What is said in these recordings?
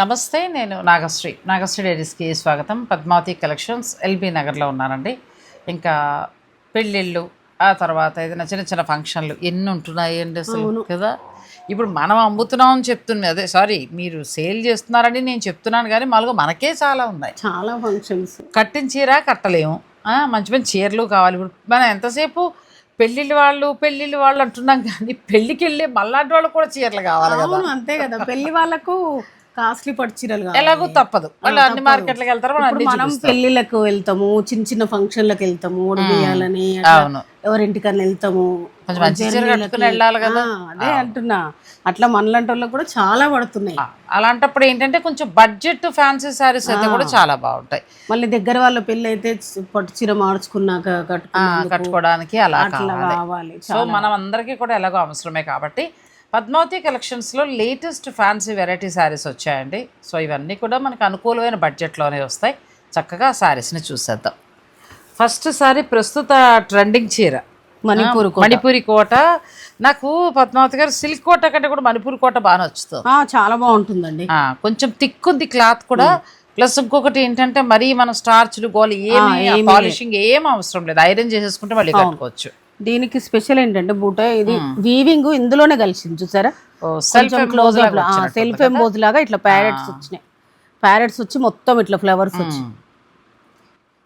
నమస్తే, నేను నాగశ్రీ డైరీస్కి స్వాగతం. పద్మావతి కలెక్షన్స్ ఎల్బీ నగర్లో ఉన్నానండి. ఇంకా పెళ్ళిళ్ళు, ఆ తర్వాత ఏదైనా చిన్న చిన్న ఫంక్షన్లు ఎన్ని ఉంటున్నాయండి అసలు కదా. ఇప్పుడు మనం అమ్ముతున్నాం అని చెప్తున్నాం, అదే సారీ మీరు సేల్ చేస్తున్నారని నేను చెప్తున్నాను, కానీ మామూలుగా మనకే చాలా ఉన్నాయి, చాలా ఫంక్షన్స్. కట్టిన చీర కట్టలేము, మంచి మంచి చీరలు కావాలి. ఇప్పుడు మనం ఎంతసేపు పెళ్ళిళ్ళు వాళ్ళు అంటున్నాం, కానీ పెళ్ళికి వెళ్ళి మళ్ళాంటి వాళ్ళు కూడా చీరలు కావాలి కదా. అంతే కదా, పెళ్లి వాళ్ళకు కాస్ట్లీ పట్టు చీరలు ఎలాగో తప్పదు, వాళ్ళు అన్ని మార్కెట్లకు వెళ్తారు. మనం పెళ్లిళ్ళకు వెళ్తాము, చిన్న చిన్న ఫంక్షన్లకు వెళ్తాము, ఉడియాలని ఎవరింటికన్నా వెళ్తాము, వెళ్ళాలి కదా. అదే అంటున్నా, అట్లా మనలాంటి వాళ్ళకి కూడా చాలా పడుతున్నాయి. అలాంటప్పుడు ఏంటంటే కొంచెం బడ్జెట్ ఫ్యాన్సీ శారీస్ అయితే కూడా చాలా బాగుంటాయి. మళ్ళీ దగ్గర వాళ్ళ పెళ్లి అయితే పట్టు చీర మార్చుకున్నాక కట్టుకోవడానికి అలా కావాలి. సో మనం అందరికీ కూడా ఎలాగో అవసరమే కాబట్టి పద్మావతి కలెక్షన్స్లో లేటెస్ట్ ఫ్యాన్సీ వెరైటీ శారీస్ వచ్చాయండి. సో ఇవన్నీ కూడా మనకు అనుకూలమైన బడ్జెట్లోనే వస్తాయి. చక్కగా ఆ శారీస్ని చూసేద్దాం. ఫస్ట్ శారీ ప్రస్తుత ట్రెండింగ్ చీర మణిపూరి కోట. నాకు పద్మావతి గారు సిల్క్ కోట కంటే కూడా మణిపూరి కోట బాగా నచ్చుతుంది, చాలా బాగుంటుందండి. కొంచెం తిక్కుంది క్లాత్ కూడా. ప్లస్ ఇంకొకటి ఏంటంటే మరీ మనం స్టార్చ్లు గోలు ఏమి పాలిషింగ్ ఏం అవసరం లేదు, ఐరన్ చేసేసుకుంటే మళ్ళీ కట్టుకోవచ్చు. దీనికి స్పెషల్ ఏంటంటే బూట ఇది వీవింగ్ ఇందులోనే కలిసింది, చూసారా. సెల్ఫ్ ఎంబోజ్ లాగా ఇట్లా ప్యారెట్స్ వచ్చినాయి, ప్యారెట్స్ వచ్చి మొత్తం ఇట్లా ఫ్లవర్స్ వచ్చి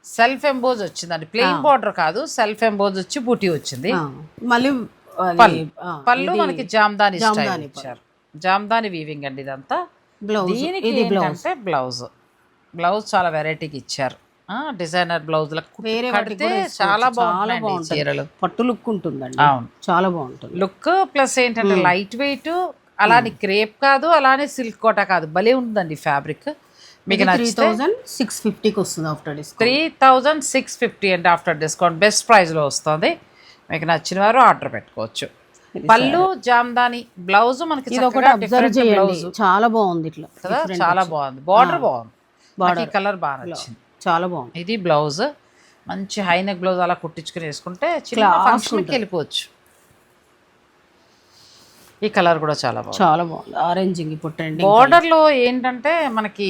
సెల్ఫ్ ఎంబోజ్ వచ్చిందండి. ప్లెయిన్ బార్డర్ కాదు, సెల్ఫ్ ఎంబోజ్ వచ్చి బూటీ వచ్చింది. మళ్ళీ పళ్ళు మనకి జామ్దాని స్టైల్ ఇచ్చారు, జామ్దాని వీవింగ్ అండి ఇదంతా. దీనికి ఏంటంటే బ్లౌజ్ చాలా వెరైటీకి ఇచ్చారు, డిజైనర్ బ్లౌజ్ కడితే చాలా బాగుంటుంది చీరలు. పట్టు లుక్ ఉంటుందండి, అవును చాలా బాగుంటుంది లుక్. ప్లస్ ఏంటంటే లైట్ వెయిట్, అలానే క్రేప్ కాదు, అలానే సిల్క్ కోట కాదు, భలే ఉంటుందండి ఫ్యాబ్రిక్. మీకు 3650కి వస్తుంది ఆఫ్టర్ డిస్కౌంట్. 3650 అంటే ఆఫ్టర్ డిస్కౌంట్ బెస్ట్ ప్రైస్లో వస్తుంది. మీకు నచ్చిన వారు ఆర్డర్ పెట్టుకోవచ్చు. పళ్ళు జామ్దాని, బ్లౌజ్ మనకి చాలా బాగుంది ఇట్లా కదా, చాలా బాగుంది. బార్డర్ బాగుంది, కలర్ బాగా నచ్చింది, చాలా బాగుంది. ఇది బ్లౌజ్, మంచి హైనెక్ బ్లౌజ్ అలా కుట్టించుకుని వేసుకుంటే చిన్న ఫంక్షన్కి వెళ్ళిపోవచ్చు. ఈ కలర్ కూడా చాలా బాగుంది, ఆరెంజింగ్. ఇప్పుడు ట్రెండింగ్ బార్డర్లో ఏంటంటే మనకి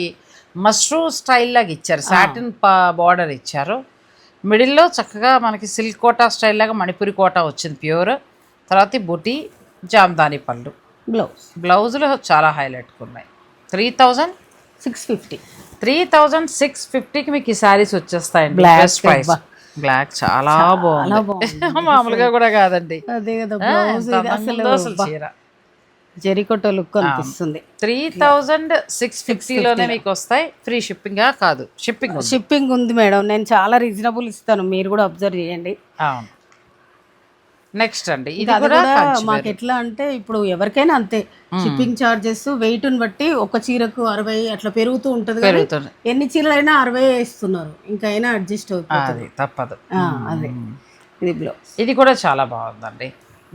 మష్రూమ్ స్టైల్ లాగా ఇచ్చారు, సాటిన్ బార్డర్ ఇచ్చారు. మిడిల్లో చక్కగా మనకి సిల్క్ కోటా స్టైల్ లాగా మణిపురి కోటా వచ్చింది ప్యూర్. తర్వాత బుటీ, జామ్దాని పళ్ళు, బ్లౌజులు చాలా హైలైట్గా ఉన్నాయి. 3650కి మీకు ఈ శారీస్ వచ్చేస్తాయండి. Best price. బ్లాక్ చాలా బాగుంది, మామూలుగా కూడా కాదండి. చీర జెరికోట లుక్ అనిపిస్తుంది. 3650లోనే మీకు వస్తాయి. ఫ్రీ షిప్పింగ్ కాదు, షిప్పింగ్ ఉంది మేడం. నేను చాలా రీజనబుల్ ఇస్తాను, మీరు కూడా అబ్జర్వ్ చేయండి. నెక్స్ట్ అండి, ఇది కూడా మాకు ఎట్లా అంటే ఇప్పుడు ఎవరికైనా అంతే, షిప్పింగ్ చార్జెస్ వెయిట్ ని బట్టి ఒక చీరకు 60 అట్లా పెరుగుతూ ఉంటది. ఎన్ని చీరలైనా 60 ఇస్తున్నారు, ఇంకా అయినా అడ్జస్ట్ అవుతుంది, తప్పదు. అదే ఇది కూడా చాలా బాగుందండి,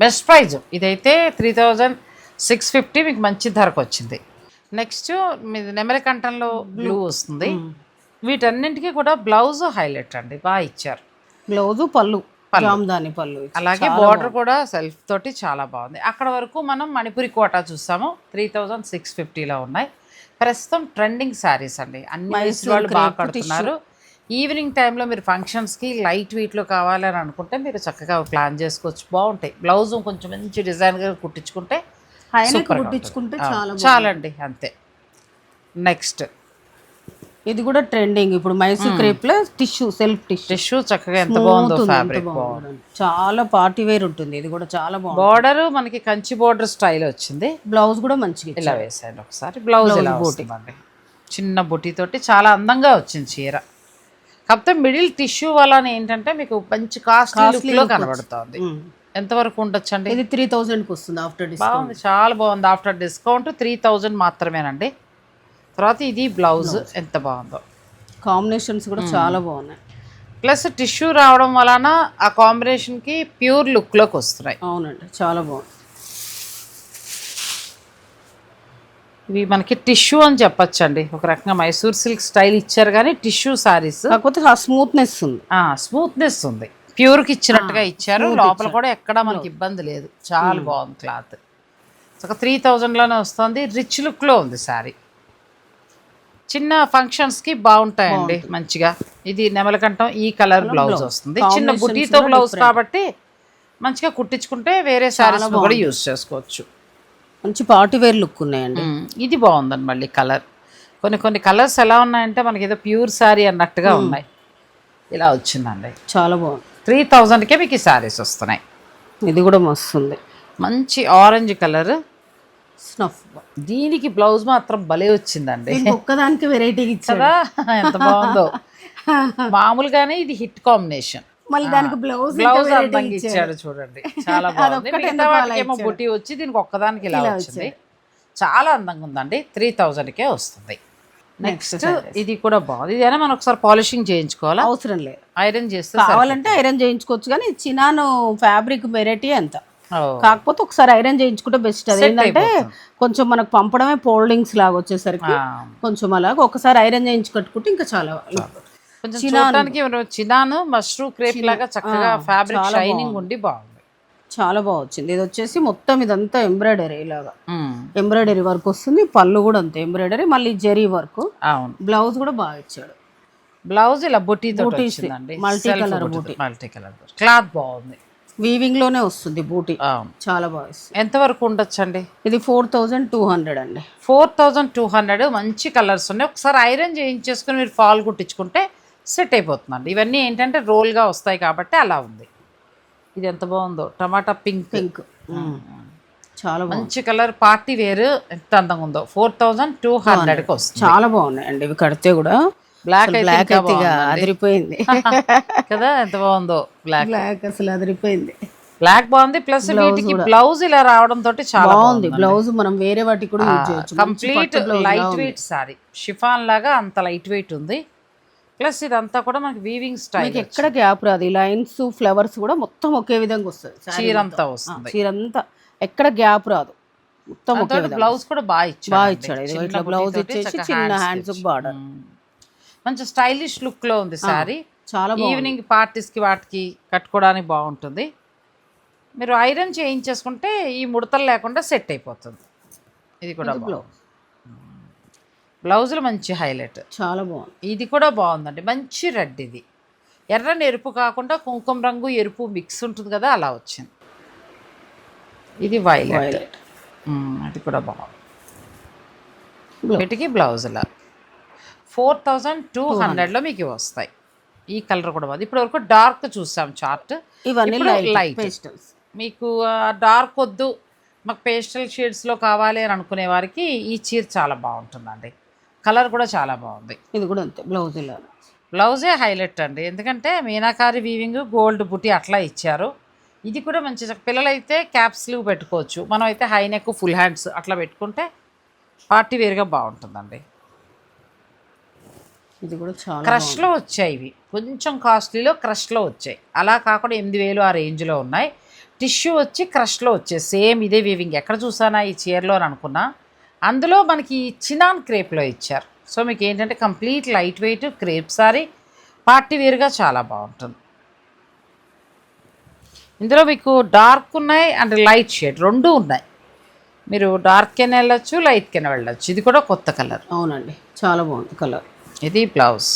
బెస్ట్ ప్రైజ్. ఇదైతే 3650 మీకు మంచి ధరకు వచ్చింది. నెక్స్ట్ మీది నెమలికంఠంలో బ్లూ వస్తుంది. వీటన్నింటికి కూడా బ్లౌజ్ హైలైట్ అండి, బాగా ఇచ్చారు. బ్లౌజ్ పళ్ళు జామ్దాని పళ్ళు, అలాగే బార్డర్ కూడా సెల్ఫ్ తోటి చాలా బాగుంది. అక్కడ వరకు మనం మణిపురి కోటా చూసాము, 3650లో ఉన్నాయి. ప్రస్తుతం ట్రెండింగ్ శారీస్ అండి, అన్ని వాళ్ళు బాగా కడుతున్నారు. ఈవినింగ్ టైంలో మీరు ఫంక్షన్స్కి లైట్ వెయిట్లో కావాలని అనుకుంటే మీరు చక్కగా ప్లాన్ చేసుకోవచ్చు, బాగుంటాయి. బ్లౌజ్ కొంచెం మంచి డిజైన్గా కుట్టించుకుంటే చాలండి, అంతే. నెక్స్ట్ ఇది కూడా ట్రెండింగ్ ఇప్పుడు, మైసూర్ క్రేప్ లో టిష్యూ, సెల్ఫ్ టిష్యూ చక్కగా ఎంత బాగుందో, ఫ్యాబ్రిక్ చాలా పార్టీ వేర్ ఉంటుంది. ఇది కూడా చాలా బాగుంది. బార్డర్ మనకి కంచి బార్డర్ స్టైల్ వచ్చింది. బ్లౌజ్ కూడా మంచిగా ఇలా వేసాను ఒకసారి. బ్లౌజ్ ఇలా వస్తుందండి, చిన్న బుటీ తోటి చాలా అందంగా వచ్చింది చీర. కాకపోతే మిడిల్ టిష్యూ వల్ల ఏంటంటే మీకు మంచి కాస్ట్లీ లో కనబడుతుంది. ఎంతవరకు ఉండొచ్చు అండి? ఇది 3000కి వస్తుంది ఆఫ్టర్ డిస్కౌంట్. చాలా బాగుంది, ఆఫ్టర్ డిస్కౌంట్ 3000 మాత్రమేనండి. తర్వాత ఇది బ్లౌజ్ ఎంత బాగుందో, కాంబినేషన్స్ కూడా చాలా బాగున్నాయి. ప్లస్ టిష్యూ రావడం వలన ఆ కాంబినేషన్కి ప్యూర్ లుక్లోకి వస్తున్నాయి. అవునండి, చాలా బాగుంది. ఇవి మనకి టిష్యూ అని చెప్పచ్చు అండి, ఒక రకంగా మైసూర్ సిల్క్ స్టైల్ ఇచ్చారు కానీ టిష్యూ సారీస్. కాకపోతే స్మూత్నెస్ ఉంది, స్మూత్నెస్ ఉంది, ప్యూర్కి ఇచ్చినట్టుగా ఇచ్చారు. లోపల కూడా ఎక్కడా మనకి ఇబ్బంది లేదు, చాలా బాగుంది క్లాత్. ఒక 3000లోనే వస్తుంది, రిచ్ లుక్లో ఉంది శారీ. చిన్న ఫంక్షన్స్కి బాగుంటాయండి మంచిగా. ఇది నెమలకంఠం ఈ కలర్ బ్లౌజ్ వస్తుంది, చిన్న బుటీతో బ్లౌజ్ కాబట్టి మంచిగా కుట్టించుకుంటే వేరే శారీస్ కూడా యూజ్ చేసుకోవచ్చు. మంచి పార్టీ వేర్ లుక్ ఉన్నాయండి. ఇది బాగుందండి. మళ్ళీ కలర్ కొన్ని కలర్స్ ఎలా ఉన్నాయంటే మనకి ఏదో ప్యూర్ శారీ అన్నట్టుగా ఉన్నాయి. ఇలా వచ్చిందండి, చాలా బాగుంది. 3000కే మీకు ఈ శారీస్ వస్తున్నాయి. ఇది కూడా మస్తు ఉంది, మంచి ఆరెంజ్ కలర్ స్నఫ్. దీనికి బ్లౌజ్ మాత్రం భలే వచ్చిందండి. ఒక్కదానికి వెరైటీ ఇచ్చారా, ఎంత బాగుందో. మామూలుగానే ఇది హిట్ కాంబినేషన్, మళ్ళీ దానికి బ్లౌజ్ అందంగా ఇచ్చాడు చూడండి, చాలా బాగుంది. మిగతా వాటికేమో బుట్టి వచ్చి దీనికి ఒక్కదానికి ఇలా వచ్చింది, చాలా అందంగా ఉందండి. 3000కే వస్తుంది. నెక్స్ట్ ఇది కూడా బాగుంది. ఇదైనా మనం ఒకసారి పాలిషింగ్ చేయించుకోవాలా? అవసరం లేదు, ఐరన్ చేస్తే కావాలంటే ఐరన్ చేయించుకోవచ్చు. కానీ చినాను ఫ్యాబ్రిక్ వెరైటీ ఎంత, కాకపోతే ఒకసారి ఐరన్ చేయించుకుంటే బెస్ట్. అది ఏంటంటే కొంచెం మనకు పంపడమే ఫోల్డింగ్స్ లాగా వచ్చేసరికి కొంచెం అలాగా ఒకసారి ఐరన్ చేయించి కట్టుకుంటే ఇంకా చాలా కొంచెం చూడడానికి చినాను మష్రూమ్ క్రేప్ లాగా చక్కగా ఫ్యాబ్రిక్ షైనింగ్ ఉండి బాగుంది, చాలా బాగా వచ్చింది. ఇది వచ్చేసి మొత్తం ఇదంతా ఎంబ్రాయిడరీ ఇలాగా ఎంబ్రాయిడరీ వర్క్ వస్తుంది. పళ్ళు కూడా అంతే ఎంబ్రాయిడరీ, మళ్ళీ జరీ వర్క్. అవును, బ్లౌజ్ కూడా బాగా ఇచ్చాడు. బ్లౌజ్ ఇలా బూటీతో వచ్చిందండి, మల్టీ కలర్ బూటీ, మల్టీ కలర్ క్లాత్ బాగుంది. వీవింగ్ లోనే వస్తుంది బూటీ, చాలా బాగా. ఎంత వరకు ఉండొచ్చండి? ఇది 4200 అండి. 4200. మంచి కలర్స్ ఉన్నాయి. ఒకసారి ఐరన్ చేయించేసుకుని మీరు ఫాల్ కుట్టించుకుంటే సెట్ అయిపోతుందండి. ఇవన్నీ ఏంటంటే రోల్గా వస్తాయి కాబట్టి అలా ఉంది. ఇది ఎంత బాగుందో, టమాటా పింక్ చాలా మంచి కలర్, పార్టీ వేర్. ఎంత అందంగా ఉందో. 4200కి వస్తుంది. చాలా బాగున్నాయండి ఇవి కడితే కూడా. బ్లాక్ అయితే అదిరిపోయింది కదా, ఎంత బాగుందో. బ్లాక్ అసలు అదిరిపోయింది. బ్లాక్ బాగుంది, ప్లస్ వీటికి బ్లౌజ్ ఇలా రావడం తోటి చాలా బాగుంది. బ్లౌజ్ మనం వేరే వాటికి కూడా యూజ్ చేయొచ్చు. Complete light wait sorry, chiffon లాగా అంత లైట్ వెయిట్ ఉంది. ప్లస్ ఇదంతా కూడా మనకి వీవింగ్ స్టైల్, ఎక్కడ గ్యాప్ రాదు. ఈ లైన్స్ ఫ్లవర్స్ కూడా మొత్తం ఒకే విధంగా వస్తుంది. చీరంతా వస్తుంది, చీరంతా ఎక్కడ గ్యాప్ రాదు, మొత్తం ఒకే. బ్లౌజ్ కూడా బాగా ఇచ్చాడు. ఇట్లా బ్లౌజ్ ఇచ్చేసి చిన్న హ్యాండ్స్ బార్డర్, మంచి స్టైలిష్ లుక్ లో ఉంది సారీ. చాలా ఈవినింగ్ పార్టీస్ కి వాటికి కట్టుకోవడానికి బాగుంటుంది. మీరు ఐరన్ చేయించేసుకుంటే ఈ ముడతలు లేకుండా సెట్ అయిపోతుంది. ఇది కూడా బ్లౌజులు మంచి హైలైట్, చాలా బాగుంది. ఇది కూడా బాగుందండి, మంచి రెడ్. ఇది ఎర్రని ఎరుపు కాకుండా కుంకుమ రంగు ఎరుపు మిక్స్ ఉంటుంది కదా, అలా వచ్చింది. ఇది వైలెట్, అది కూడా బాగుంది. వీటికి బ్లౌజులా 4200లో మీకు వస్తాయి. ఈ కలర్ కూడా బాగుంది. ఇప్పటి వరకు డార్క్ చూసాం చార్ట్, ఇవన్నీ లైట్. మీకు డార్క్ వద్దు, మాకు పేస్టల్ షేడ్స్లో కావాలి అని అనుకునే వారికి ఈ చీర చాలా బాగుంటుందండి. కలర్ కూడా చాలా బాగుంది. ఇది కూడా అంతే, బ్లౌజ్ బ్లౌజే హైలైట్ అండి, ఎందుకంటే మీనాకారి వీవింగ్ గోల్డ్ బుటీ అట్లా ఇచ్చారు. ఇది కూడా మంచి, పిల్లలైతే క్యాప్ స్లీవ్ పెట్టుకోవచ్చు, మనం అయితే హై నెక్ ఫుల్ హ్యాండ్స్ అట్లా పెట్టుకుంటే పార్టీ వేర్గా బాగుంటుందండి. ఇది కూడా చాలా క్రష్లో వచ్చాయి, ఇవి కొంచెం కాస్ట్లీలో క్రష్లో వచ్చాయి. అలా కాకుండా 8000 ఆ రేంజ్లో ఉన్నాయి. టిష్యూ వచ్చి క్రష్లో వచ్చాయి. సేమ్ ఇదే వీవింగ్, ఎక్కడ చూసానా ఈ చీరలో అని అనుకున్నా. అందులో మనకి చినాన్ క్రేప్లో ఇచ్చారు. సో మీకు ఏంటంటే complete light weight crepe sari, party వేర్గా చాలా బాగుంటుంది. ఇందులో మీకు డార్క్ ఉన్నాయి అండ్ లైట్ షేడ్ రెండు ఉన్నాయి. మీరు డార్క్ కింద వెళ్ళొచ్చు, లైట్ కింద వెళ్ళొచ్చు. ఇది కూడా కొత్త కలర్. అవునండి, చాలా బాగుంది కలర్. ఇది బ్లౌజ్.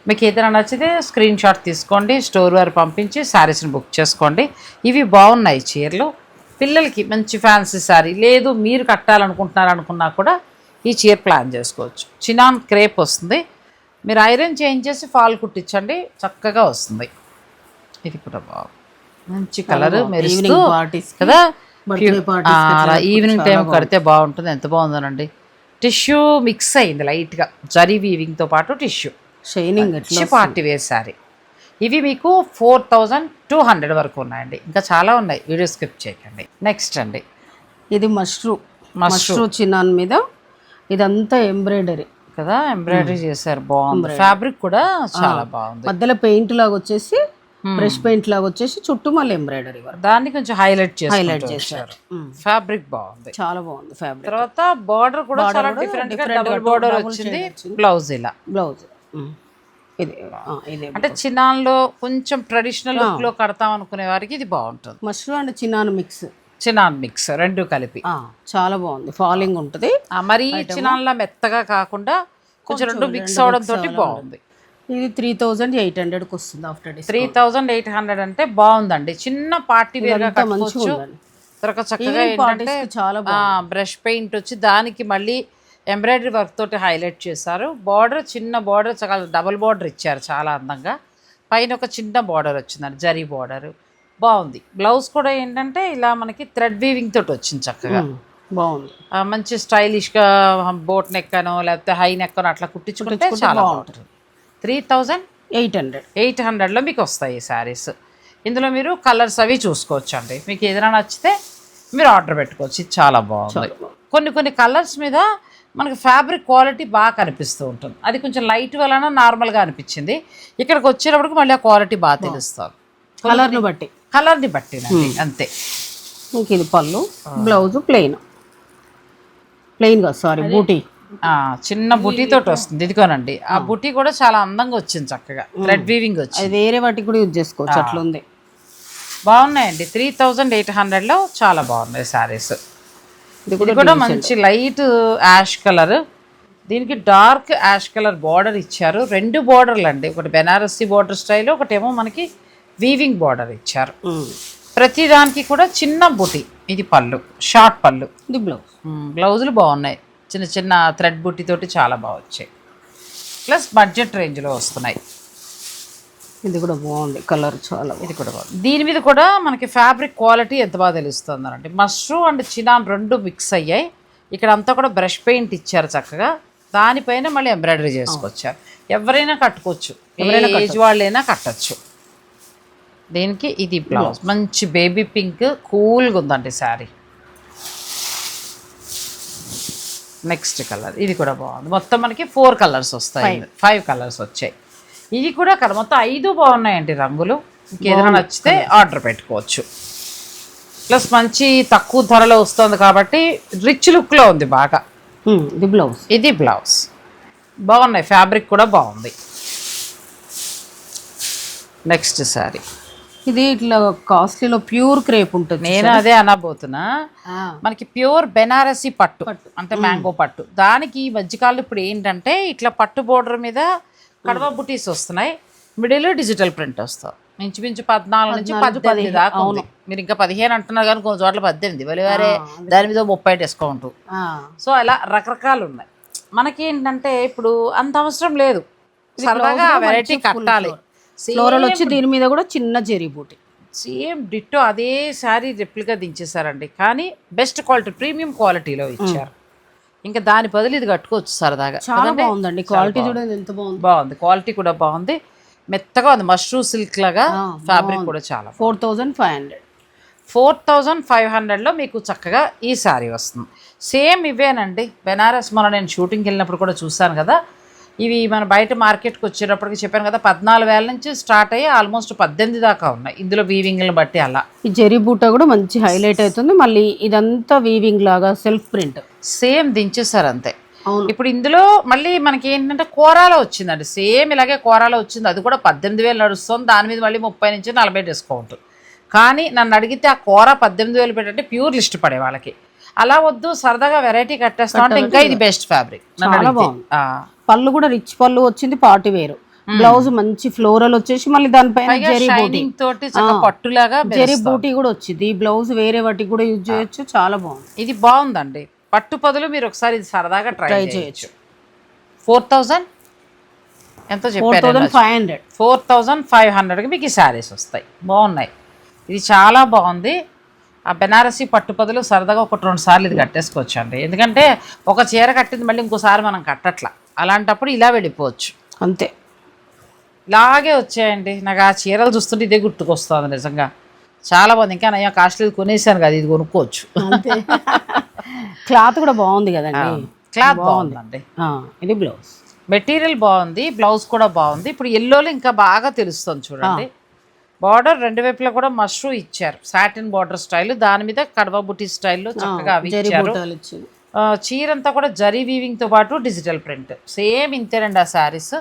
మీకు ఏదైనా నచ్చితే స్క్రీన్ షాట్ తీసుకోండి, స్టోర్ వారు పంపించి శారీస్ని బుక్ చేసుకోండి. ఇవి బాగున్నాయి చీరలు. పిల్లలకి మంచి ఫ్యాన్సీ శారీ లేదు, మీరు కట్టాలనుకుంటున్నారు అనుకున్నా కూడా ఈ చీర ప్లాన్ చేసుకోవచ్చు. చినాన్ క్రేప్ వస్తుంది, మీరు ఐరన్ చేయించేసి ఫాల్ కుట్టించండి, చక్కగా వస్తుంది. ఇది కూడా బాగుంది, మంచి కలర్ మెరుస్తూ కదా. ఈవినింగ్ టైం కడితే బాగుంటుంది. ఎంత బాగుందోనండి. టిష్యూ మిక్స్ అయింది లైట్గా, జరీ వీవింగ్తో పాటు tissue shining, party wear sari. ఇవి మీకు 4200 వరకు ఉన్నాయండి. ఇంకా చాలా ఉన్నాయి, వీడియో స్కిప్ చేయకండి. నెక్స్ట్ అండి, ఇది మష్రూ చినాన్ మీద ఇదంతా ఎంబ్రాయిడరీ కదా, ఎంబ్రాయిడరీ చేశారు, బాగుంది. ఫ్యాబ్రిక్ కూడా చాలా బాగుంది. మధ్యలో పెయింట్ లాగా వచ్చేసి, బ్రష్ పెయింట్ లాగా వచ్చేసి చుట్టూ మళ్ళీ ఎంబ్రాయిడరీ దాన్ని కొంచెం హైలైట్ చేశారు. ఫ్యాబ్రిక్ బాగుంది, చాలా బాగుంది ఫ్యాబ్రిక్. తర్వాత బార్డర్ కూడా చాలా డిఫరెంట్ గా డబుల్ బార్డర్ వచ్చింది. బ్లౌజ్ ఇలా బ్లౌజ్ అంటే చిన్నాన్లో కొంచెం ట్రెడిషనల్ లుక్ లో కడతాం అనుకునే వారికి ఇది బాగుంటుంది. మష్రూ అండ్ చినాన్ మిక్స్ రెండు కలిపి చాలా బాగుంది. ఫాలింగ్ ఉంటుంది, మరి చిన్నాన్లా మెత్తగా కాకుండా కొంచెం రెండు మిక్స్ అవడం తోటి బాగుంది. ఇది 3800కి వస్తుంది ఆఫ్టర్ 3800 అంటే బాగుందండి. చిన్న పార్టీ వేర్ గా కట్టుకోవచ్చు. తర్వాత చక్కగా ఏంటంటే చాలా బ్రష్ పెయింట్ వచ్చి దానికి మళ్ళీ ఎంబ్రాయిడరీ వర్క్ తోటి హైలైట్ చేశారు. బార్డర్ చిన్న బార్డర్, చాలా డబుల్ బార్డర్ ఇచ్చారు, చాలా అందంగా. పైన ఒక చిన్న బార్డర్ వచ్చిందండి, జరీ బార్డర్ బాగుంది. బ్లౌజ్ కూడా ఏంటంటే ఇలా మనకి థ్రెడ్ వీవింగ్ తోటి వచ్చింది, చక్కగా బాగుంది. మంచి స్టైలిష్గా బోట్ నెక్ అనో లేకపోతే హై నెక్ అనో అట్లా కుట్టించుకుంటే చాలా బాగుంటుంది. 3800లో మీకు వస్తాయి ఈ శారీస్. ఇందులో మీరు కలర్స్ అవి చూసుకోవచ్చు అండి. మీకు ఏదైనా నచ్చితే మీరు ఆర్డర్ పెట్టుకోవచ్చు. ఇది చాలా బాగుంది. కొన్ని కలర్స్ మీద మనకి ఫ్యాబ్రిక్ క్వాలిటీ బాగా కనిపిస్తూ ఉంటుంది. అది కొంచెం లైట్ వలన నార్మల్గా అనిపించింది. ఇక్కడికి వచ్చేటప్పటికి మళ్ళీ ఆ క్వాలిటీ బాగా తెలుస్తుంది. కలర్ని బట్టి అంతే. మీకు ఇది పళ్ళు, బ్లౌజ్ ప్లెయిన్గా సారీ బూటీ, చిన్న బుటీ తోటి వస్తుంది. ఇదిగోనండి, ఆ బుటీ కూడా చాలా అందంగా వచ్చింది, చక్కగా థ్రెడ్ వీవింగ్ వచ్చింది. వేరే వాటికి కూడా యూజ్ చేసుకోవచ్చు, అట్లా ఉంది. బాగున్నాయండి. 3800లో చాలా బాగున్నాయి శారీస్. ఇది కూడా మంచి లైట్ యాష్ కలర్, దీనికి డార్క్ యాష్ కలర్ బార్డర్ ఇచ్చారు. 2 బార్డర్లు అండి, ఒకటి బెనారసీ బార్డర్ స్టైల్, ఒకటేమో మనకి వీవింగ్ బార్డర్ ఇచ్చారు. ప్రతి దానికి కూడా చిన్న బుటీ. ఇది పళ్ళు, షార్ట్ పళ్ళు. ఇది బ్లౌజులు బాగున్నాయి, చిన్న చిన్న థ్రెడ్ బుట్టి తోటి చాలా బాగా వచ్చాయి. ప్లస్ బడ్జెట్ రేంజ్లో వస్తున్నాయి. ఇది కూడా బాగుంది కలర్, చాలా ఇది కూడా బాగుంది. దీని మీద కూడా మనకి ఫ్యాబ్రిక్ క్వాలిటీ ఎంత బాగా తెలుస్తుంది అంటే మష్రూ అండ్ చినాన్ 2 మిక్స్ అయ్యాయి. ఇక్కడ అంతా కూడా బ్రష్ పెయింట్ ఇచ్చారు చక్కగా, దానిపైన మళ్ళీ ఎంబ్రాయిడరీ చేసుకొచ్చారు. ఎవరైనా కట్టుకోవచ్చు, ఏజ్ వాళ్ళైనా కట్టచ్చు. దీనికి ఇది బ్లౌజ్, మంచి బేబీ పింక్ కూల్గా ఉందండి శారీ. నెక్స్ట్ కలర్ ఇది కూడా బాగుంది. మొత్తం మనకి 4 కలర్స్ వస్తాయి, 5 కలర్స్ వచ్చాయి. ఇది కూడా కదా మొత్తం 5 బాగున్నాయండి రంగులు. మీకు ఏదైనా నచ్చితే ఆర్డర్ పెట్టుకోవచ్చు. ప్లస్ మంచి తక్కువ ధరలో వస్తుంది కాబట్టి రిచ్ లుక్లో ఉంది బాగా. ఇది బ్లౌజ్ బాగున్నాయి, ఫ్యాబ్రిక్ కూడా బాగుంది. నెక్స్ట్ శారీ ఇది ఇట్లా కాస్ట్లీలో ప్యూర్ క్రేప్ ఉంటుంది. నేను అదే అనబోతున్నా. మనకి ప్యూర్ బెనారసీ పట్టు అంటే మ్యాంగో పట్టు. దానికి ఈ మధ్యకాలంలో ఇప్పుడు ఏంటంటే ఇట్లా పట్టు బోర్డర్ మీద కడవ బుటీస్ వస్తున్నాయి, మిడిల్ డిజిటల్ ప్రింట్ వస్తాయి. ఇంచుమించు 14 నుంచి 18 దాకా ఉంది. మీరు ఇంకా 15 అంటున్నారు కానీ కొన్ని చోట్ల 18 వెలివారే, దాని మీద 30 డిస్కౌంట్. సో అలా రకరకాలు ఉన్నాయి. మనకి ఏంటంటే ఇప్పుడు అంత అవసరం లేదు, సరదాగా వెరైటీ కట్టాలి. ఫ్లోరల్ వచ్చి దీని మీద కూడా చిన్న జెరీ బూటీ, సేమ్ డిట్టో అదే శారీ రెప్లికా దించేశారండి. కానీ బెస్ట్ క్వాలిటీ, ప్రీమియం క్వాలిటీలో ఇచ్చారు. ఇంకా దాని బదులు ఇది కట్టుకోవచ్చు సరదాగా. చాలా బాగుంది క్వాలిటీ, చూడండి ఎంత బాగుంది. క్వాలిటీ కూడా బాగుంది, మెత్తగా ఉంది, మష్రూ సిల్క్ లాగా. ఫ్యాబ్రిక్ కూడా చాలా 4500లో మీకు చక్కగా ఈ శారీ వస్తుంది. సేమ్ ఇవేనండి బెనారస్. మొన్న నేను షూటింగ్కి వెళ్ళినప్పుడు కూడా చూసాను కదా, ఇవి మన బయట మార్కెట్కి వచ్చేటప్పటికి చెప్పాను కదా 14,000 నుంచి స్టార్ట్ అయ్యి ఆల్మోస్ట్ 18 దాకా ఉన్నాయి. ఇందులో వీవింగ్ని బట్టి అలా. ఈ జెరీ బూటా కూడా మంచి హైలైట్ అవుతుంది. మళ్ళీ ఇదంతా వీవింగ్ లాగా సెల్ఫ్ ప్రింట్ సేమ్ దించేసారు అంతే. ఇప్పుడు ఇందులో మళ్ళీ మనకి ఏంటంటే కోరాలో వచ్చిందండి, సేమ్ ఇలాగే కోరాలో వచ్చింది. అది కూడా 18,000 నడుస్తుంది. దాని మీద మళ్ళీ 30 నుంచి 40 డిస్కౌంట్. కానీ నన్ను అడిగితే ఆ కోర 18,000 పెట్టంటే ప్యూర్ లిస్ట్ పడే వాళ్ళకి. అలా వద్దు, సరదాగా వెరైటీ కట్టేస్తా అంటే ఇంకా ఇది బెస్ట్ ఫ్యాబ్రిక్. పళ్ళు కూడా రిచ్ పళ్ళు వచ్చింది, పార్టీ వేరు. బ్లౌజ్ మంచి ఫ్లోరల్ వచ్చేసి మళ్ళీ దానిపైన జెరీ బూటీ తోటి పట్టులాగా జెరీ బూటీ కూడా వచ్చింది. ఈ బ్లౌజ్ వేరే వాటికి కూడా యూజ్ చేయొచ్చు, చాలా బాగుంది. ఇది బాగుందండి. పట్టు పదులు మీరు ఒకసారి ఇది సరదాగా ట్రై చేయొచ్చు. 4000 ఎంతో చెప్పారు, 4500కి మీకు ఈ శారీస్ వస్తాయి. బాగున్నాయి, ఇది చాలా బాగుంది. ఆ బెనారసీ పట్టు పదులు సరదాగా 1-2 సార్లు ఇది కట్టేసుకోవచ్చు అండి. ఎందుకంటే ఒక చీర కట్టింది మళ్ళీ ఇంకోసారి మనం కట్టట్లా, అలాంటప్పుడు ఇలా వెళ్ళిపోవచ్చు అంతే. ఇలాగే వచ్చాయండి. నాకు ఆ చీరలు చూస్తుంటే ఇదే గుర్తుకొస్తుంది నిజంగా, చాలా బాగుంది. ఇంకా నేను కాస్ట్లీ కొనేసాను కదా, ఇది కొనుక్కోవచ్చు. క్లాత్ కూడా బాగుంది కదండి, క్లాత్ బాగుందండి. ఇది బ్లౌజ్ మెటీరియల్ బాగుంది, బ్లౌజ్ కూడా బాగుంది. ఇప్పుడు ఎల్లోలో ఇంకా బాగా తెలుస్తుంది చూడండి. బార్డర్ 2 వైపులా కూడా మష్రూ ఇచ్చారు, సాటిన్ బార్డర్ స్టైల్, దాని మీద కడవ బుటీ స్టైల్లో చక్కగా అవి ఇచ్చారు. చీర అంతా కూడా జరీ వీవింగ్తో పాటు డిజిటల్ ప్రింట్. సేమ్ ఇంతేనండి ఆ శారీస్.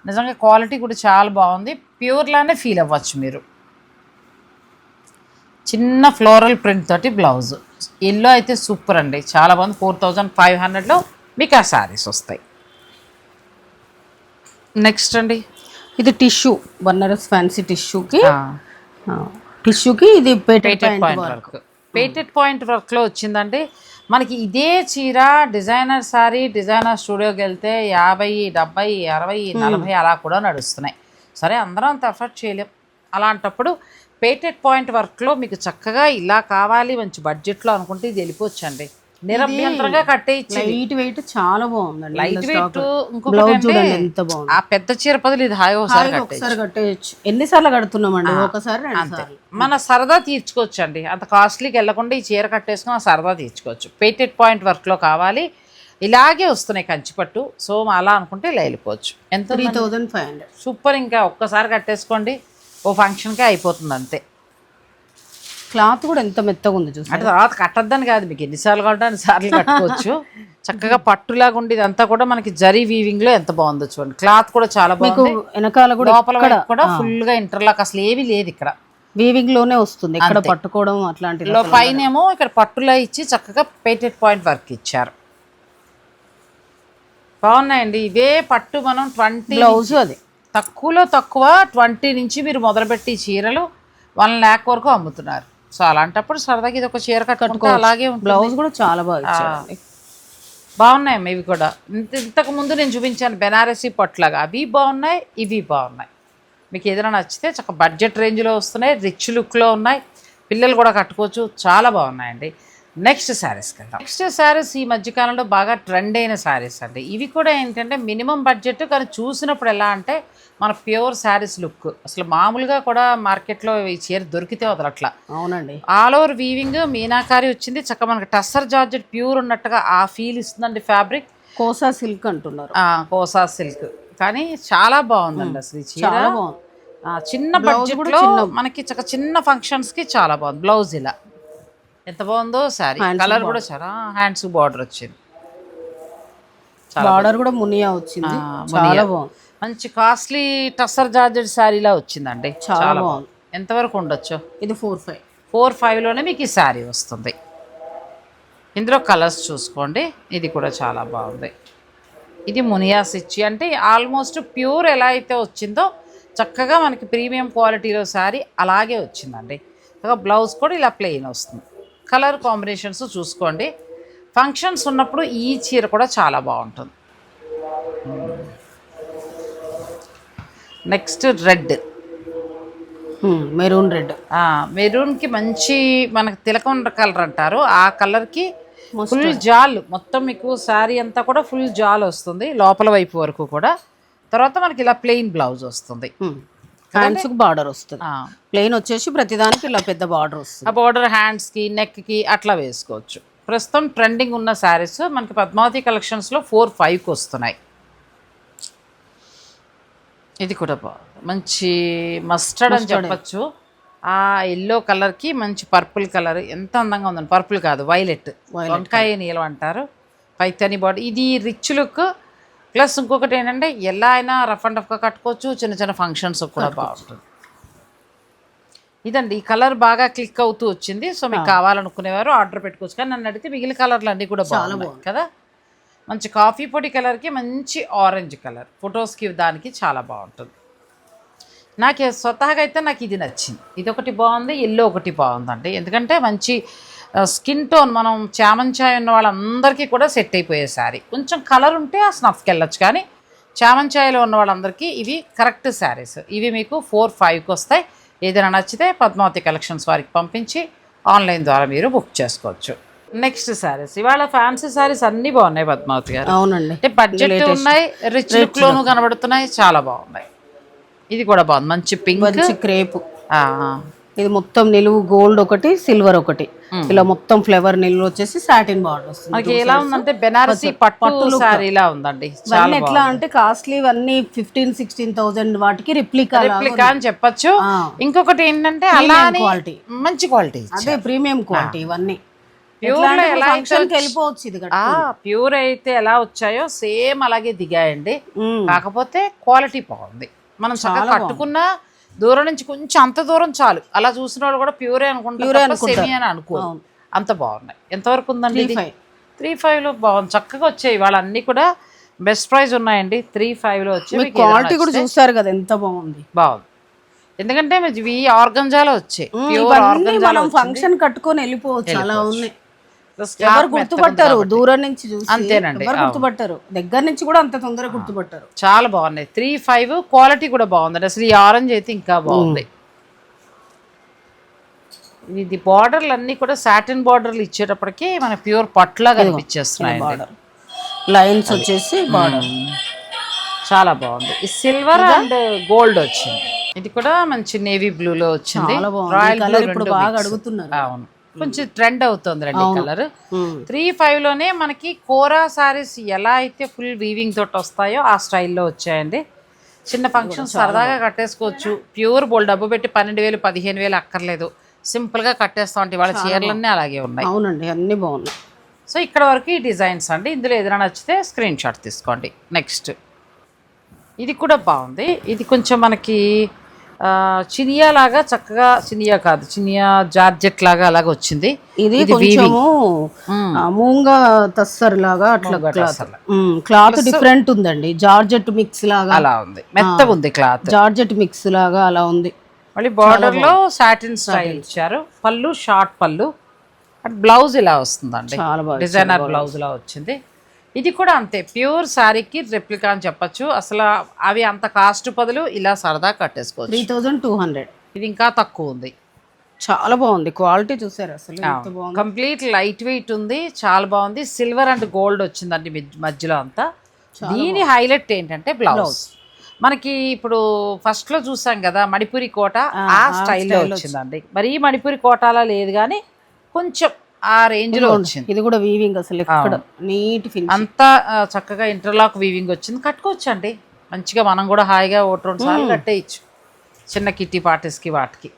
నిజంగా క్వాలిటీ కూడా చాలా బాగుంది, ప్యూర్లానే ఫీల్ అవ్వచ్చు మీరు. చిన్న ఫ్లోరల్ ప్రింట్ తోటి బ్లౌజ్. ఎల్లో అయితే సూపర్ అండి, చాలా బాగుంది. 4500లో మీకు ఆ శారీస్ వస్తాయి. నెక్స్ట్ అండి ఇది టిష్యూ బనారస్ ఫ్యాన్సీ టిష్యూకి ఇది పేటెడ్ పాయింట్ వర్క్. పేటెడ్ పాయింట్ వర్క్లో వచ్చిందండి. మనకి ఇదే చీర డిజైనర్ శారీ డిజైనర్ స్టూడియోకి వెళ్తే 50, 70, 60, 40 అలా కూడా నడుస్తున్నాయి. సరే అందరం అంత ఎఫర్ట్ చేయలేం. అలాంటప్పుడు పేటెడ్ పాయింట్ వర్క్లో మీకు చక్కగా ఇలా కావాలి మంచి బడ్జెట్లో అనుకుంటే ఇది వెళ్ళిపోవచ్చండి. నిరభ్యంతరంగా కట్టేయచ్చు. లైట్ వెయిట్ చాలా బాగుందండి. Light weight. ఇంకొకటి ఎంత బాగుంది. ఆ పెద్ద చీర బదులు ఇది హాయి ఒకసారి కట్టేయచ్చు. ఎన్నిసార్లు కడుతున్నామండి? ఒకసారి అంతే. మన సరదా తీర్చుకోవచ్చు అండి. అంత కాస్ట్లీకి వెళ్ళకుండా ఈ చీర కట్టేసుకుని సరదా తీర్చుకోవచ్చు. పేటెడ్ పాయింట్ వర్క్లో కావాలి ఇలాగే వస్తున్నాయి కంచిపట్టు. సో అలా అనుకుంటే ఇలా వెళ్ళిపోవచ్చు. ఎంత? 3500. సూపర్. ఇంకా ఒక్కసారి కట్టేసుకోండి, ఓ ఫంక్షన్కే అయిపోతుంది అంతే. క్లాత్ కూడా ఎంత మెత్తగా ఉంది చూసి. అంటే తర్వాత కట్టద్దని కాదు, మీకు ఎన్నిసార్లు కావాలంటే అన్నిసార్లు కట్టుకోవచ్చు. చక్కగా పట్టులాగా ఉండి ఇదంతా కూడా మనకి జరీ వీవింగ్ లో ఎంత బాగుందో చూడండి. క్లాత్ కూడా చాలా బాగుంది. వెనకాల కూడా లోపల కూడా ఫుల్ గా ఇంటర్లాక్ అసలు ఏమీ లేదు ఇక్కడ. వీవింగ్ లోనే వస్తుంది. ఇక్కడ పట్టుకోవడం అట్లాంటి. పైన ఏమో ఇక్కడ పట్టులా ఇచ్చి చక్కగా పేటెడ్ పాయింట్ వర్క్ ఇచ్చారు. బాగున్నాయండి. ఇవే పట్టు మనం 20 బ్లౌజ్ అది తక్కువలో తక్కువ 20 నుంచి మీరు మొదలుపెట్టి చీరలు 1 lakh వరకు అమ్ముతున్నారు. సో అలాంటప్పుడు సరదాగా ఇది ఒక చీర కట్టుకుంటే అలాగే ఉంటుంది. బ్లౌజ్ కూడా చాలా బాగా బాగున్నాయి. ఇవి కూడా ఇంతకు ముందు నేను చూపించాను బెనారసీ పట్లాగా, అవి బాగున్నాయి, ఇవి బాగున్నాయి. మీకు ఏదైనా నచ్చితే చక్క బడ్జెట్ రేంజ్లో వస్తున్నాయి, రిచ్ లుక్లో ఉన్నాయి, పిల్లలు కూడా కట్టుకోవచ్చు. చాలా బాగున్నాయండి. నెక్స్ట్ శారీస్కి వెళ్దాం. నెక్స్ట్ శారీస్ ఈ మధ్యకాలంలో బాగా ట్రెండ్ అయిన శారీస్ అండి. ఇవి కూడా ఏంటంటే మినిమం బడ్జెట్, కానీ చూసినప్పుడు ఎలా అంటే మన ప్యూర్ శారీస్ లుక్. అసలు మామూలుగా కూడా మార్కెట్లో ఈ చీర దొరికితే వదలట్లా. అవునండి. ఆల్ ఓవర్ వీవింగ్ మీనాకారి వచ్చింది. చక్కగా మనకి టస్సర్ జార్జెట్ ప్యూర్ ఉన్నట్టుగా ఆ ఫీల్ ఇస్తుందండి. ఫ్యాబ్రిక్ కోసా సిల్క్ అంటున్నారు. కోసా సిల్క్, కానీ చాలా బాగుందండి అసలు ఈ చీర. చిన్న బడ్జెట్లో మనకి చిన్న ఫంక్షన్స్కి చాలా బాగుంది. బ్లౌజ్ ఇలా ఎంత బాగుందో. శారీ కలర్ కూడా చాలా, హ్యాండ్స్ బార్డర్ వచ్చింది. బార్డర్ కూడా మునియా వచ్చింది. చాలా బాగుంది. మంచి కాస్ట్లీ టస్సర్ జార్జెట్ శారీలా వచ్చిందండి. చాలా బాగుంది. ఎంతవరకు ఉండొచ్చు? ఇది 45. 45లోనే మీకు ఈ శారీ వస్తుంది. ఇందులో కలర్స్ చూసుకోండి. ఇది కూడా చాలా బాగుంది. ఇది మునియాస్ ఇచ్చి అంటే ఆల్మోస్ట్ ప్యూర్ ఎలా అయితే వచ్చిందో చక్కగా మనకి ప్రీమియం క్వాలిటీలో శారీ అలాగే వచ్చిందండి. బ్లౌజ్ కూడా ఇలా ప్లెయిన్ వస్తుంది. కలర్ కాంబినేషన్స్ చూసుకోండి. ఫంక్షన్స్ ఉన్నప్పుడు ఈ చీర కూడా చాలా బాగుంటుంది. Next red, maroon red. మెరూన్కి మంచి మనకు తిలకం కలర్ అంటారు. ఆ కలర్కి ఫుల్ జాల్ మొత్తం మీకు శారీ అంతా కూడా ఫుల్ జాల్ వస్తుంది లోపల వైపు వరకు కూడా. తర్వాత మనకి ఇలా ప్లెయిన్ బ్లౌజ్ వస్తుంది. హ్యాండ్స్కి బార్డర్ వస్తుంది. ప్లెయిన్ వచ్చేసి ప్రతిదానికి ఇలా పెద్ద బార్డర్ వస్తుంది. ఆ బార్డర్ హ్యాండ్స్కి నెక్కి అట్లా వేసుకోవచ్చు. ప్రస్తుతం ట్రెండింగ్ ఉన్న శారీస్ మనకి పద్మావతి కలెక్షన్స్లో 4-5కి వస్తున్నాయి. ఇది కూడా బాగుంది. మంచి మస్టర్డ్ అని చెప్పచ్చు. ఆ ఎల్లో కలర్కి మంచి పర్పుల్ కలర్ ఎంత అందంగా ఉందండి. పర్పుల్ కాదు, వైలెట్, వంకాయ నీలం అంటారు. పైతని బాడీ. ఇది రిచ్ లుక్ ప్లస్ ఇంకొకటి ఏంటంటే ఎలా అయినా రఫ్ అండ్ రఫ్గా కట్టుకోవచ్చు. చిన్న చిన్న ఫంక్షన్స్ కూడా బాగుంటుంది. ఇదండి ఈ కలర్ బాగా క్లిక్ అవుతూ వచ్చింది. సో మీకు కావాలనుకునేవారు ఆర్డర్ పెట్టుకోవచ్చు. కానీ నన్ను అడిగితే మిగిలిన కలర్లు అన్నీ కూడా బాగున్నాయి కదా. మంచి కాఫీ పొడి కలర్కి మంచి ఆరెంజ్ కలర్ ఫొటోస్కి దానికి చాలా బాగుంటుంది. నాకు స్వతహాగా అయితే నాకు ఇది నచ్చింది. ఇది ఒకటి బాగుంది, ఎల్లో ఒకటి బాగుందండి. ఎందుకంటే మంచి స్కిన్ టోన్ మనం చామంచాయ్ ఉన్న వాళ్ళందరికీ కూడా సెట్ అయిపోయే శారీ. కొంచెం కలర్ ఉంటే ఆ స్నఫ్కి వెళ్ళొచ్చు, కానీ చామంచాయలో ఉన్న వాళ్ళందరికీ ఇవి కరెక్ట్ శారీస్. ఇవి మీకు 4-5కి వస్తాయి. ఏదైనా నచ్చితే పద్మావతి కలెక్షన్స్ వారికి పంపించి ఆన్లైన్ ద్వారా మీరు బుక్ చేసుకోవచ్చు. నెక్స్ట్ శారీస్ ఇవాళ ఫ్యాన్సీ శారీస్ అన్నీ బాగున్నాయి పద్మావతి గారు. అవునండి. అంటే బడ్జెట్ ఉన్నాయి, రిచ్ లుక్లోనూ కనబడుతున్నాయి, చాలా బాగున్నాయి. ఇది కూడా బాగుంది. మంచి పింక్, మంచి క్రేప్. ఇది మొత్తం నిలువు గోల్డ్ ఒకటి, సిల్వర్ ఒకటి, ఇలా మొత్తం ఫ్లేవర్ నిలువు వచ్చేసి సాటిన్ బార్డర్ వస్తుంది. మనకి ఎలా ఉందంటే బెనారసీ పట్టు సారీలా ఉందండి. ఎట్లా అంటే కాస్ట్లీ అన్ని 15,000-16,000 వాటికి రిప్లికా అని చెప్పొచ్చు. ఇంకొకటి ఏంటంటే అలానే క్వాలిటీ, మంచి క్వాలిటీ, అదే ప్రీమియం క్వాలిటీ. ఇవన్నీ వెళ్ళిపోవచ్చు. ఇది ప్యూర్ అయితే ఎలా వచ్చాయో సేమ్ అలాగే దిగాయండి. కాకపోతే క్వాలిటీ బాగుంది. మనం చక్కగా కట్టుకున్న దూరం నుంచి కొంచెం అంత దూరం చాలు, అలా చూసిన వాళ్ళు కూడా ప్యూరే అనుకుంటారు, సెమీ అని అనుకో. అంత బాగున్నాయి. ఎంతవరకు ఉందండి? 3-5లో బాగుంది. చక్కగా వచ్చాయి. వాళ్ళన్నీ కూడా బెస్ట్ ప్రైస్ ఉన్నాయండి. 3,500లో వచ్చి మీకు క్వాలిటీ కూడా చూసారు కదా ఎంత బాగుంది. ఎందుకంటే ఇవి ఆర్గంజాలో వచ్చాయి. మనం ఫంక్షన్ కట్టుకొని వెళ్ళిపోవచ్చు అలా ఉన్నాయి. ఎవరు గుర్తుపట్టారు దూరం నుంచి చూసి, అంతేనండి, ఎవరు గుర్తుపట్టారు, దగ్గర నుంచి కూడా అంత తొందరగా గుర్తుపట్టారు. చాలా బాగున్నాయి. 3,500 క్వాలిటీ కూడా బాగుందండి. అసలు ఈ ఆరెంజ్ అయితే ఇంకా బాగుంది. ఇది బార్డర్లు అన్ని కూడా సాటిన్ బార్డర్లు ఇచ్చేటప్పటికి మన ప్యూర్ పట్లా కనిపించేస్తున్నాయి. లైన్స్ వచ్చేసి బార్డర్ చాలా బాగుంది. ఈ సిల్వర్ అండ్ గోల్డ్ వచ్చింది. ఇది కూడా మంచి నేవీ బ్లూ లో వచ్చింది. రాయల్ బ్లూ ఇప్పుడు బాగా అడుగుతున్నారు. అవును, కొంచెం ట్రెండ్ అవుతుంది రెడ్ కలర్. 3,500లోనే మనకి కోరా సారీస్ ఎలా అయితే ఫుల్ వీవింగ్ తోటి వస్తాయో ఆ స్టైల్లో వచ్చాయండి. చిన్న ఫంక్షన్ సరదాగా కట్టేసుకోవచ్చు. ప్యూర్ బోల్ డబ్బు పెట్టి 12,000 15,000 అక్కర్లేదు. సింపుల్ గా కట్టేస్తా ఉంటే వాళ్ళ చీరలన్నీ అలాగే ఉన్నాయి. అవునండి, అన్ని బాగున్నాయి. సో ఇక్కడ వరకు ఈ డిజైన్స్ అండి. ఇందులో ఏదైనా నచ్చితే స్క్రీన్ షాట్ తీసుకోండి. నెక్స్ట్ ఇది కూడా బాగుంది. ఇది కొంచెం మనకి చినియా లాగా, చక్కగా చినియా కాదు, చినియా జార్జెట్ లాగా అలాగా వచ్చింది. ఇది కొంచెము మూంగా తస్సర్ లాగా అట్లా క్లాత్ డిఫరెంట్ ఉందండి. జార్జెట్ మిక్స్ లాగా అలా ఉంది. మెత్తగా ఉంది క్లాత్, జార్జెట్ మిక్స్ లాగా అలా ఉంది. మళ్ళీ బార్డర్ లో సాటిన్ స్టైల్ ఇచ్చారు. పళ్ళు షార్ట్ పళ్ళు, బ్లౌజ్ ఇలా వస్తుందండి, డిజైనర్ బ్లౌజ్ లా వచ్చింది. ఇది కూడా అంతే, ప్యూర్ శారీకి రెప్లికా అని చెప్పచ్చు. అసలు అవి అంత కాస్ట్ బదులు ఇలా సరదా కట్టేసుకోవచ్చు. 3,200. ఇది ఇంకా తక్కువ ఉంది. చాలా బాగుంది. క్వాలిటీ చూసారు అసలు, కంప్లీట్ లైట్ వెయిట్ ఉంది, చాలా బాగుంది. సిల్వర్ అండ్ గోల్డ్ వచ్చిందండి మధ్యలో అంతా. దీని హైలైట్ ఏంటంటే బ్లౌజ్. మనకి ఇప్పుడు ఫస్ట్ లో చూసాం కదా మణిపురి కోట, ఆ స్టైల్లో వచ్చిందండి. మరి మణిపురి కోటాలా లేదు కానీ కొంచెం ఆ రేంజ్ లో వచ్చింది. ఇది కూడా వీవింగ్ అసలు నీట్ ఫినిష్ అంతా చక్కగా ఇంటర్లాక్ వీవింగ్ వచ్చింది. కట్టుకోవచ్చు అండి మంచిగా. మనం కూడా హాయిగా 1-2 సార్లు కట్టేయచ్చు చిన్న కిట్టి పార్టీస్ కి వాటికి.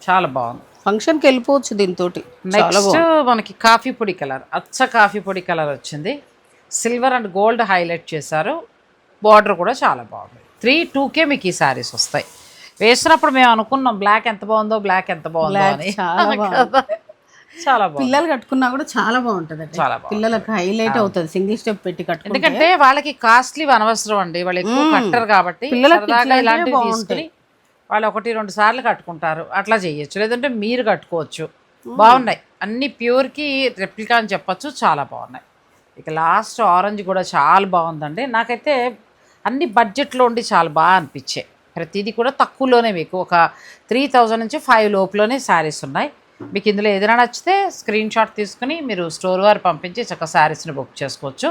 చాలా బాగుంది. ఫంక్షన్ కి వెళ్ళిపోవచ్చు దీంతో. నెక్స్ట్ మనకి కాఫీ పొడి కలర్, అచ్చ కాఫీ పొడి కలర్ వచ్చింది. సిల్వర్ అండ్ గోల్డ్ హైలైట్ చేశారు. బార్డర్ కూడా చాలా బాగుంది. 3,200కే మీకు ఈ శారీస్ వస్తాయి. వేసినప్పుడు మేము అనుకున్నాం బ్లాక్ ఎంత బాగుందో, బ్లాక్ ఎంత బాగుందో అని. చాలా బాగుంది. పిల్లలు కట్టుకున్నా కూడా చాలా బాగుంటది. చాలా పిల్లలకు హైలైట్ అవుతుంది సింగిల్ స్టెప్ పెట్టి కట్టుకుంటే. ఎందుకంటే వాళ్ళకి కాస్ట్లీ అనవసరం అండి, వాళ్ళు ఎక్కువ కట్టరు కాబట్టి ఇలాంటివి తీసుకుని వాళ్ళు 1-2 సార్లు కట్టుకుంటారు. అట్లా చేయొచ్చు, లేదంటే మీరు కట్టుకోవచ్చు. బాగున్నాయి అన్ని, ప్యూర్కి రెప్లికా అని చెప్పచ్చు. చాలా బాగున్నాయి. ఇక లాస్ట్ ఆరెంజ్ కూడా చాలా బాగుందండి. నాకైతే అన్ని బడ్జెట్లో ఉండి చాలా బాగా అనిపించాయి. ప్రతిదీ కూడా తక్కువలోనే, మీకు ఒక 3,000 నుంచి 5 లోపులోనే శారీస్ ఉన్నాయి. మీకు ఇందులో ఏదైనా నచ్చితే స్క్రీన్ షాట్ తీసుకుని మీరు స్టోర్ వారు పంపించి చక్కగా శారీస్ని బుక్ చేసుకోవచ్చు.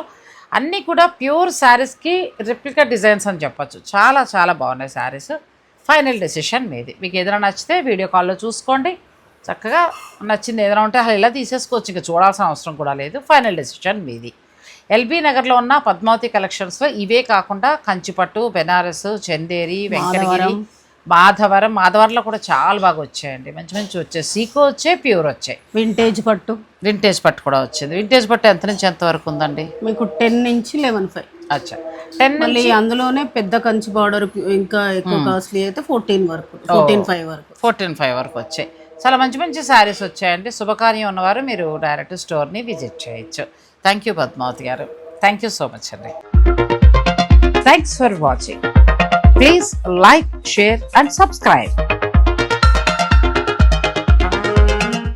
అన్నీ కూడా ప్యూర్ శారీస్కి రెప్లికా డిజైన్స్ అని చెప్పచ్చు. చాలా చాలా బాగున్నాయి శారీస్. ఫైనల్ డెసిషన్ మీది. మీకు ఏదైనా నచ్చితే వీడియో కాల్లో చూసుకోండి. చక్కగా నచ్చింది ఏదైనా ఉంటే అసలు ఇలా తీసేసుకోవచ్చు, ఇంకా చూడాల్సిన అవసరం కూడా లేదు. ఫైనల్ డెసిషన్ మీది. ఎల్బీ నగర్లో ఉన్న పద్మావతి కలెక్షన్స్లో ఇవే కాకుండా కంచిపట్టు, బెనారస్, చందేరి, వెంకటగిరి, మాధవరంలో కూడా చాలా బాగా వచ్చాయండి. మంచి మంచి వచ్చాయి. సీకో వచ్చాయి, ప్యూర్ వచ్చాయి. వింటేజ్ పట్టు కూడా వచ్చింది. వింటేజ్ పట్టు ఎంత నుంచి ఎంత వరకు ఉందండి? మీకు 10 నుంచి 11,500. అచ్చా, 10 మళ్ళీ అందులోనే పెద్ద కంచి బార్డర్ ఇంకా ఎక్కువ కాస్ట్లీ అయితే 14,500 వరకు వచ్చాయి. చాలా మంచి మంచి శారీస్ వచ్చాయండి. శుభకార్యం ఉన్నవారు మీరు డైరెక్ట్ స్టోర్ని విజిట్ చేయొచ్చు. థ్యాంక్ యూ పద్మావతి గారు. థ్యాంక్ యూ సో మచ్ అండి. Thanks for watching. Please like, share and subscribe.